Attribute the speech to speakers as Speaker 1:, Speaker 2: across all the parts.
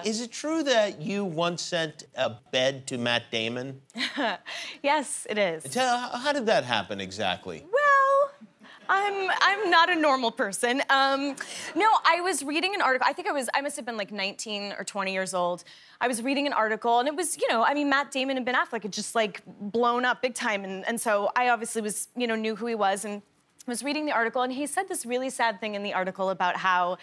Speaker 1: Is it true that you once sent a bed to Matt Damon?
Speaker 2: Yes, it is.
Speaker 1: How did that happen exactly?
Speaker 2: Well, I'm not a normal person. No, I was reading an article. I must have been like 19 or 20 years old. I was reading an article, and it was, Matt Damon and Ben Affleck had just like blown up big time, and so I obviously was, knew who he was, and was reading the article, and he said this really sad thing in the article about how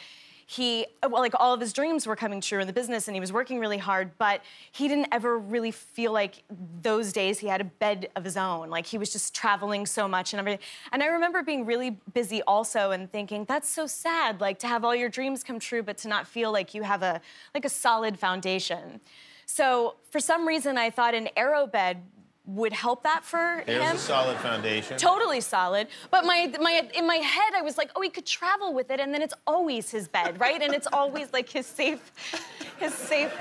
Speaker 2: all of his dreams were coming true in the business, and he was working really hard, but he didn't ever really feel like those days he had a bed of his own. Like, he was just traveling so much and everything. And I remember being really busy also and thinking, that's so sad, like, to have all your dreams come true, but to not feel like you have a solid foundation. So, for some reason, I thought an arrow bed would help that for him.
Speaker 1: There's a solid foundation.
Speaker 2: Totally solid. But in my head, I was like, oh, he could travel with it, and then it's always his bed, right? And it's always like his safe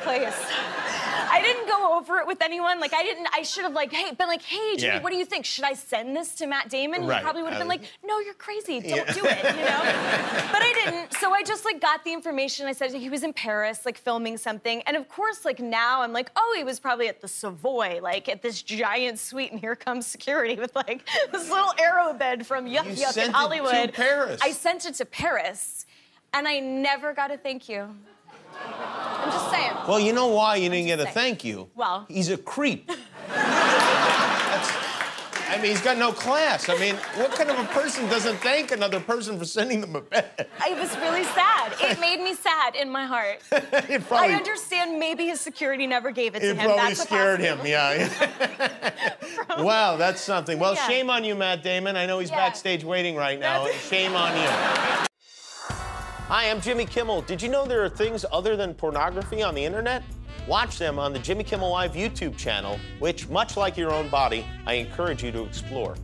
Speaker 2: place. I didn't go over it with anyone. Like, I should have been like, hey, Jimmy, what do you think? Should I send this to Matt Damon? And he probably would have been like, no, you're crazy. Don't do it, But I didn't. So I just got the information. I said he was in Paris, filming something. And of course, now I'm like, oh, he was probably at the Savoy, at this giant suite, and here comes security with this little arrow bed from Yuck in Hollywood.
Speaker 1: You sent it to Paris.
Speaker 2: I sent it to Paris, and I never got a thank you. I'm just saying.
Speaker 1: Well, you know why you didn't get a thank you?
Speaker 2: Well,
Speaker 1: he's a creep. He's got no class. What kind of a person doesn't thank another person for sending them a bed?
Speaker 2: It was really sad. It made me sad in my heart. I understand maybe his security never gave it to him.
Speaker 1: It probably scared him, yeah. Wow, that's something. Well, shame on you, Matt Damon. I know he's backstage waiting right now. Shame on you. Hi, I'm Jimmy Kimmel. Did you know there are things other than pornography on the internet? Watch them on the Jimmy Kimmel Live YouTube channel, which, much like your own body, I encourage you to explore.